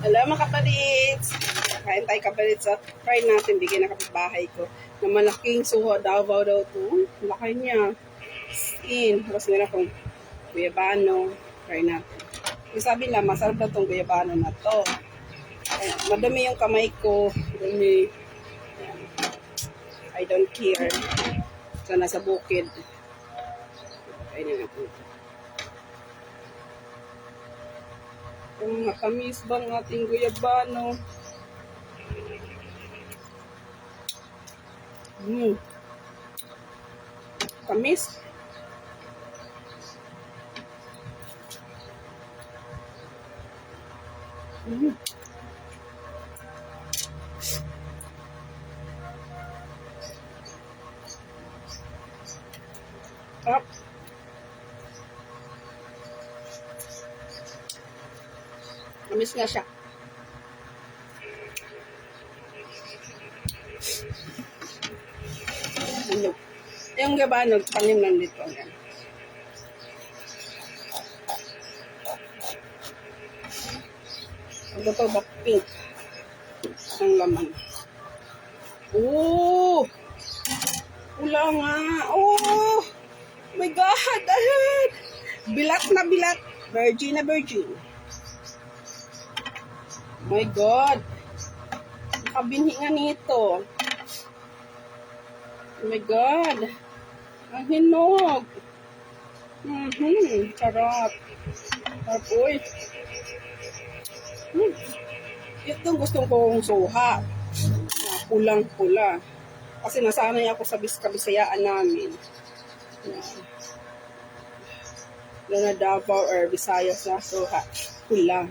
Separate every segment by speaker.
Speaker 1: Hello mga kapalids! Kain tayo kapalids at try natin bigyan ng kapitbahay ko na malaking suho Davao daw to. Laki niya. In. Tapos meron akong guyabano. Try natin. Yung sabi lang, masarap na itong guyabano na to. Ay, madumi yung kamay ko. Dumi. I don't care. So, nasa bukid. Kain na natin. Kung matamis bang ating guyabano. Tamis. Sarap. Tamis nga siya. Ano? Yung gabano, panim lang dito. Yan. Ito to ba pink ang laman. Oh! Pula nga. Oh! My God! Ayan! Bilat na bilat. Virgin na virgin. My God! Nakabinhi nga nito. Oh my God! Ang hinog. Sarap. Sarap, uy. Ito gustong kong suha. Pulang-pula. Kasi nasanay ako sa Kabisayaan namin. Na Davao or Visayas na suha. Pula.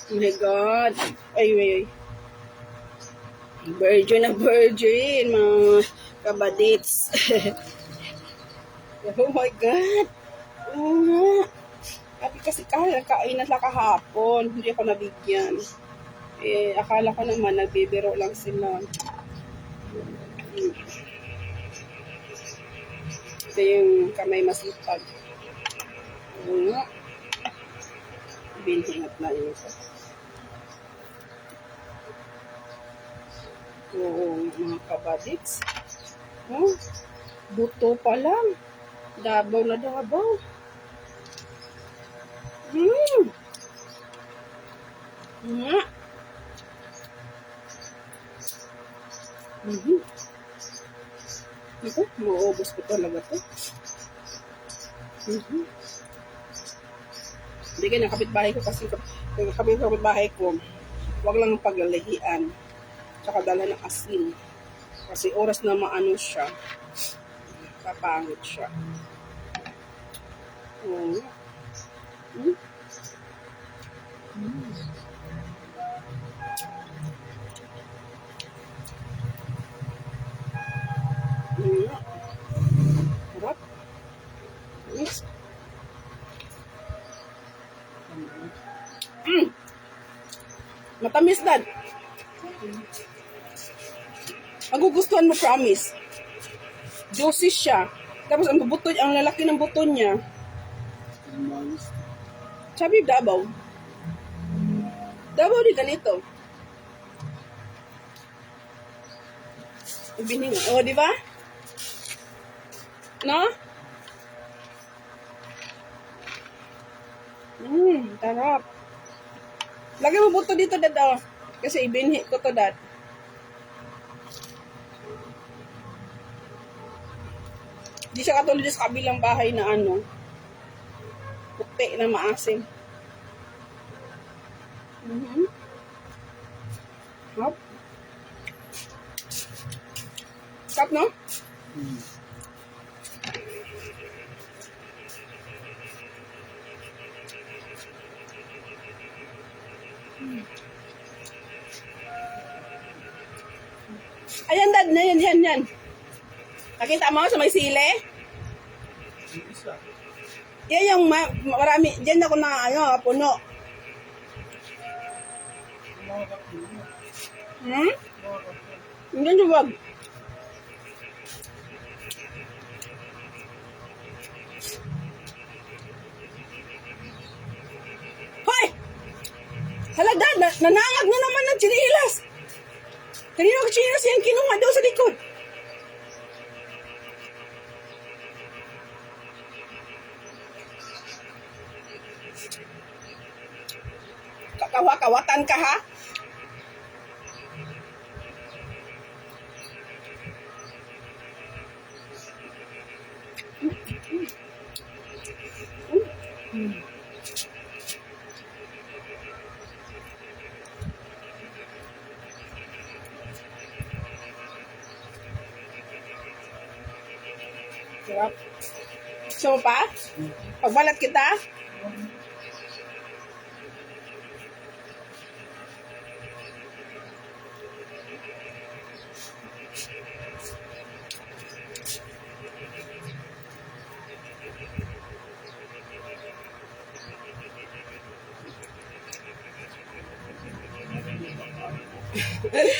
Speaker 1: Oh my God. Ay. Virgin na virgin, mga kabadits. Oh my God. Sabi kasi kain na lang kahapon. Hindi ako nabigyan. Akala ko naman nagbibiro lang sila. Ito yung kamay masipag. Binhingat na yun. Mga kabadits. Buto pa lang. Dabaw na dabaw. Ito, maubos ko talaga to. Bigyan ng kapitbahay ko kasi kapitbahay ko, wag lang paglalahian. Tsaka dala ng asin. Kasi oras na maano siya, kapangit siya. Sarap. Matamis dad. Magugustuhan mo, promise. Juicy siya. Tapos ang lalaki ng buto niya. Sabi Davao. Davao din ganito. Ibining. Oh, di ba? No? Tarap. Lagay mo buto dito, dad. Oh. Kasi ibinhi ko to, dad. Di siya katulad sa kabilang bahay na ano. Puti na maasim. Hop. Sarap, no? Ayan, dad. Yan. Nakita mo sa may sile? Yan yung marami. Diyan ako na puno. Hindi wag. Hala, dad, nanangag na naman ng chinilas. Kanino ang chinilas yan kinuha daw sa likod? Kakawa-kawatan ka ha? Sarap. Gusto mo pa? Pagbalat kita?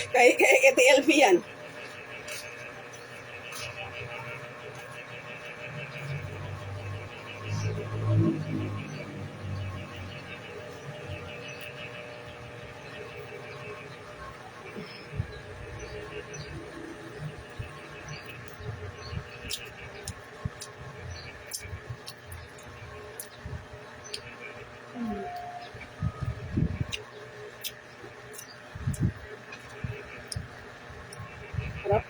Speaker 1: kay TLP yan. Sarap.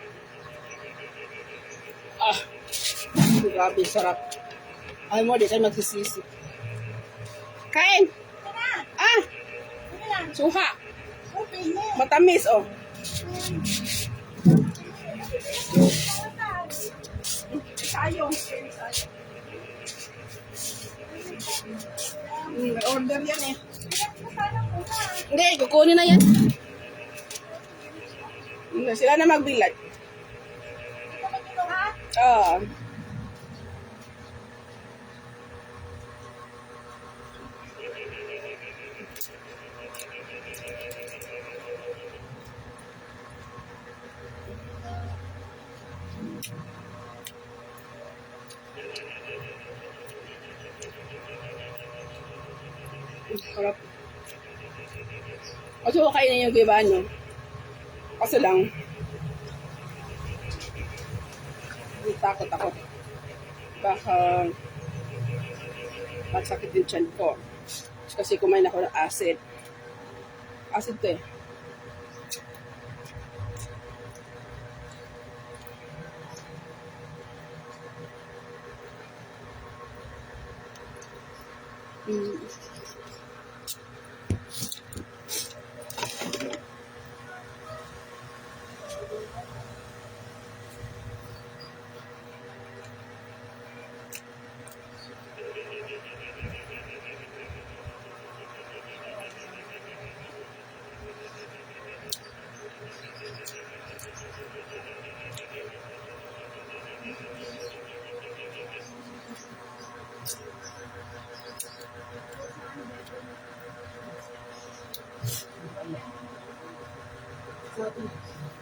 Speaker 1: Grabe, sarap. Ay mo, di kayo magsisisi. Kain! Suha! Matamis, oh. Sayong. Order yan eh. Hindi, kukunin na yan. Sila na magbilad. Oo. Sarap. Kasi ko kainin yung giba nyo. Kasi lang, takot ako. Baka magsakit yung tiyan ko. Kasi kumain ako ng acid. Acid to eh.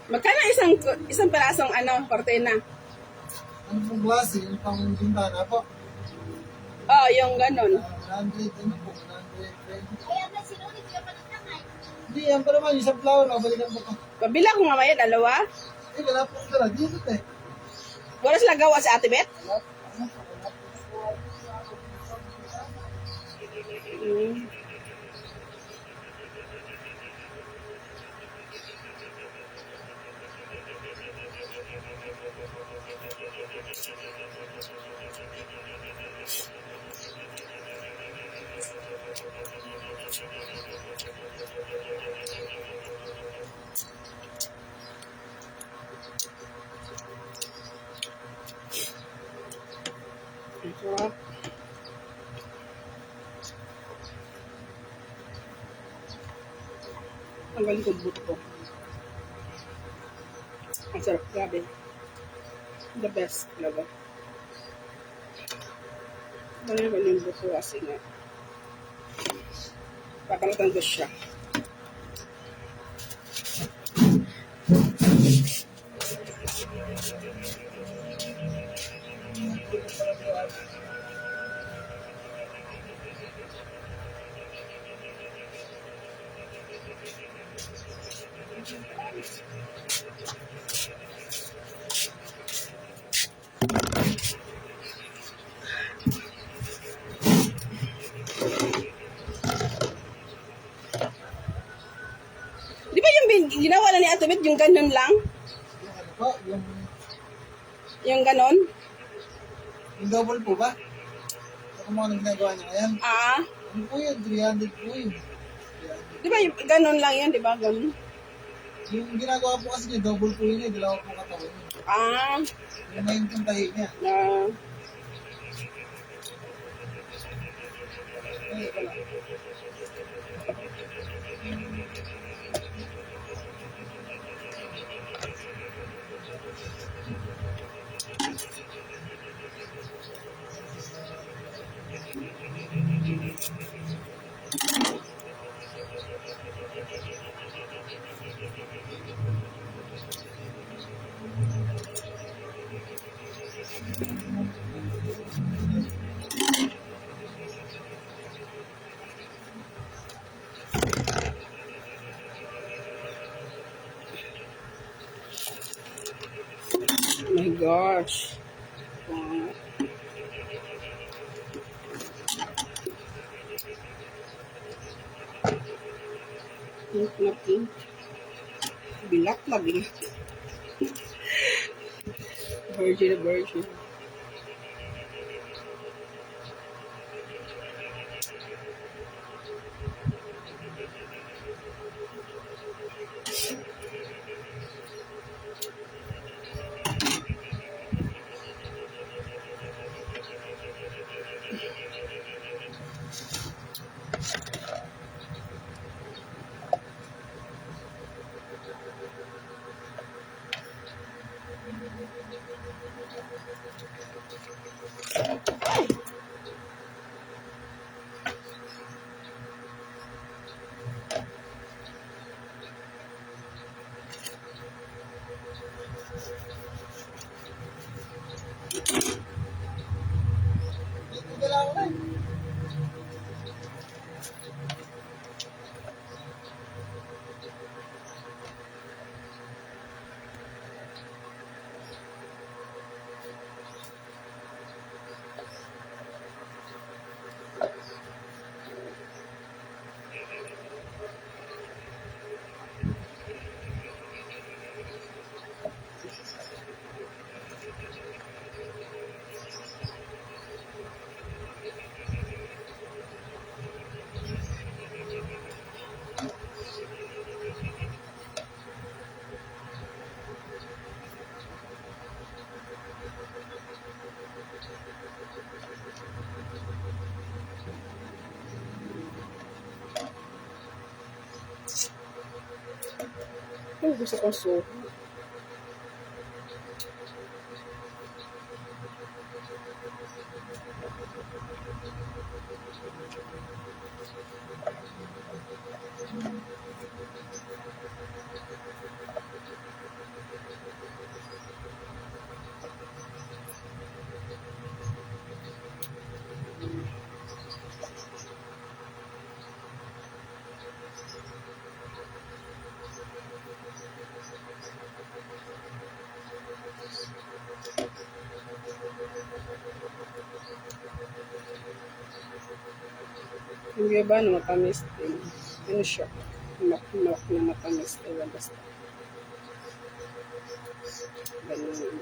Speaker 1: Magkano isang pirasong kortina?
Speaker 2: Ano pong klase? Yung pang bintana po?
Speaker 1: Oo, yung ganun.
Speaker 2: 100 ano po? 120. Hindi, yan pa naman. Yung sa flower, balikan po pa.
Speaker 1: Pabila ko mamaya, dalawa.
Speaker 2: Wala po sila. Dito eh.
Speaker 1: Wala sila gawa sa Ate Bet?
Speaker 2: Wala po.
Speaker 1: Sarap. Ang galing kong buto ko. Ang sarap, grabe. The best talaga. Galing ko yung buto kasi nga. Papalatan ko siya. Ate Bet, yung ganun lang?
Speaker 2: Yung ano po,
Speaker 1: Yung ganon?
Speaker 2: yung double po ba? Ano mo anong ginagawa niya ngayon?
Speaker 1: Ah,
Speaker 2: Ano po yun? 300 po yun. 300.
Speaker 1: di ba yung ganon lang yan, di ba? Ganon.
Speaker 2: Yung ginagawa po kasi niya, double po yun eh. Dalawa po katawan yun.
Speaker 1: Ah,
Speaker 2: Yung na yung puntahi niya.
Speaker 1: na,
Speaker 2: Ay, wala.
Speaker 1: oh my gosh. Wow. Pink na pink. Bilat na bilat. Virgin na virgin.
Speaker 2: Dala ko na eh.
Speaker 1: Ay, gusto kong soup. Yung iba na matamis din. Ano siya? Malak na matamis. Ewa basta. Ganun.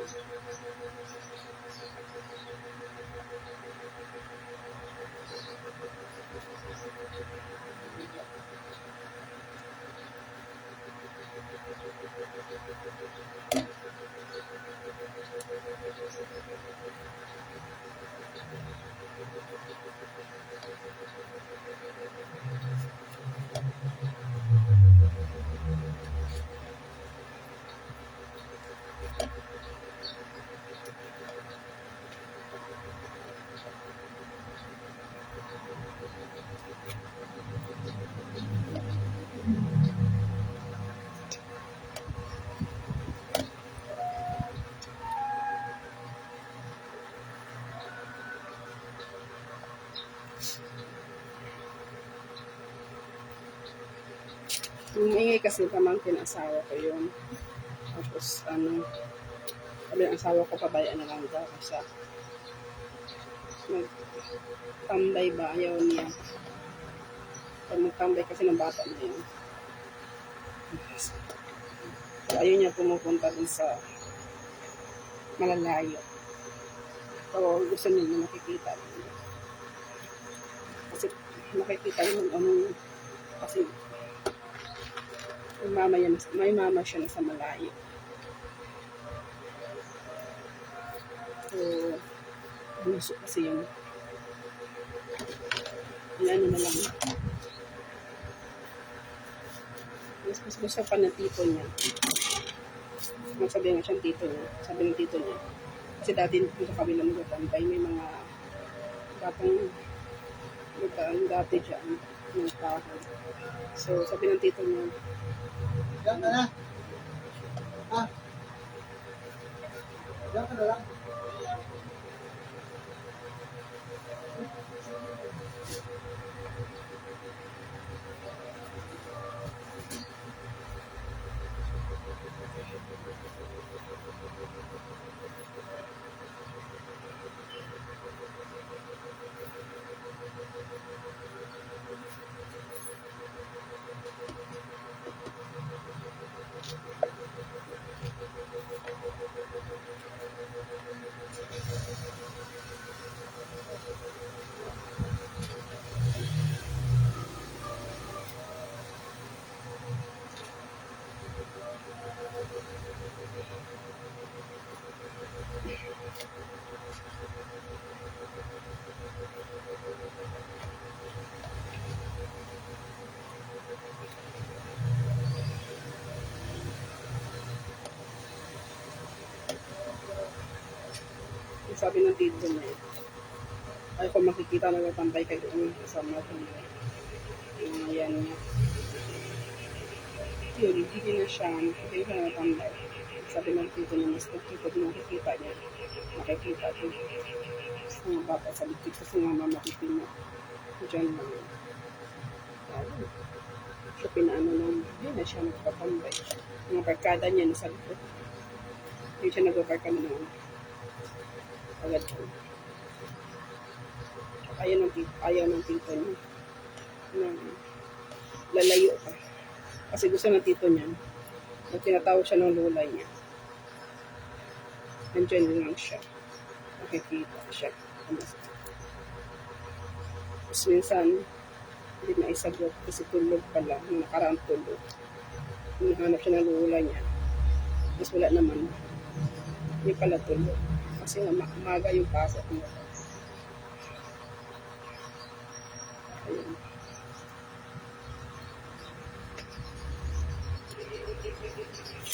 Speaker 1: Yung maingay kasi pamangkin asawa ko yun. Tapos, sabi ng asawa ko, pabayaan na lang daw. Kasi, nagtambay ba? Ayaw niya. Pag magtambay kasi ng bata na yun. So, ayun niya pumupunta dun sa malalayo. So, gusto niya na nakikita. Kasi nakikita yung kasi may mama siya na sa malayo. So, gusto kasi yung ano na lang. Mas gusto pa ng tito niya. Sabi nga siyang tito niya. Sabi ng tito niya. Kasi dati dito sa kabilang nagtatambay, may mga batang dati dyan ng kahoy. So, sabi ng tito niya,
Speaker 2: Diyan ka na. Ha? Diyan ka na lang.
Speaker 1: sabi ng tito niya, ay kung makikita nagtatambay kayo yung kasama ko niya. Yung yan niya. Yun, hindi na siya, hindi siya nagtatambay. Sabi ng tito niya, mas tito din nakikita niya. Nakikita ko. Sa mga bata sa likod kasi nga mamakitin niya. Diyan lang yun. Ayun. So, pinaano lang, hindi na siya nagtatambay. Mga barkada niya nasa likod. Hindi siya nagbabarka naman. Agad ko. Ayaw ng tito niya. Lalayo pa. Kasi gusto ng tito niya. Nung tinatawag siya ng lulay niya. Nandiyan lang siya. Nakikita siya. Tapos minsan, hindi na isagot kasi tulog pala. Nung nakaraang tulog. Hinahanap siya ng lulay niya. Tapos wala naman. Hindi pala tulog. Kasi umaga yung pasok niya. Ayun.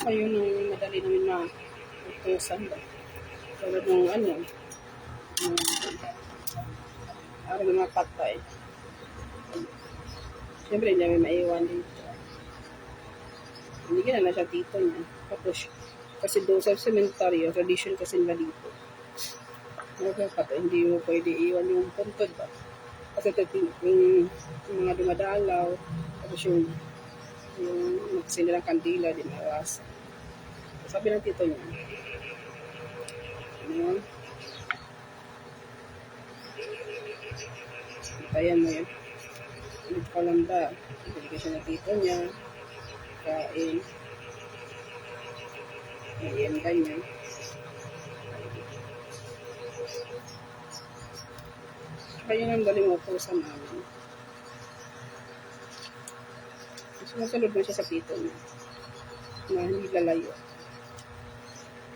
Speaker 1: Ayun ang madali namin na utusan ba. Tulad ng araw ng mga patay. Siyempre hindi namin maiwan dito. Hindi na siya tito niya. Tapos, kasi doon sa sementaryo, tradition kasi nila dito. Hindi mo pwede iwan yung puntod ba? Kasi yung mga dumadalaw, tapos yung magsin nilang kandila, di mawas. Sabi ng tito niya, tayan mo yun. Dito ka lang ba? Ibigay siya ng tito niya, kain, yan ganyan. Kaya nang galing utusan namin. Sumusunod na siya sa tito niya na hindi lalayo.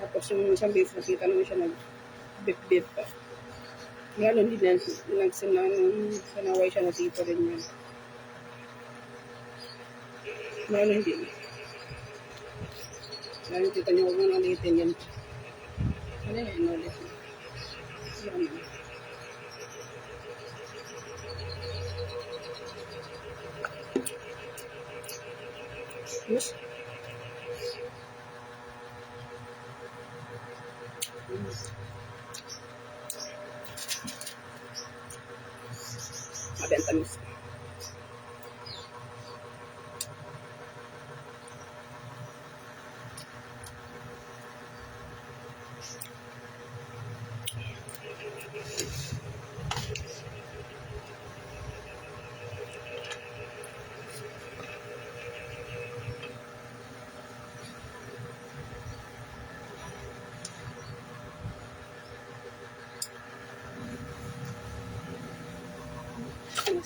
Speaker 1: Tapos yung isang beses nakita naman siya nag-bip-bip pa. Lalo hindi na sinaway siya na tito rin niya. Lalo hindi. Lalo tito niya, huwag mo nang ulitin yan. Ano yan ulit? Yan. Yes. Mabenta miss.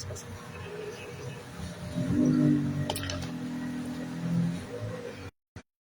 Speaker 1: Mas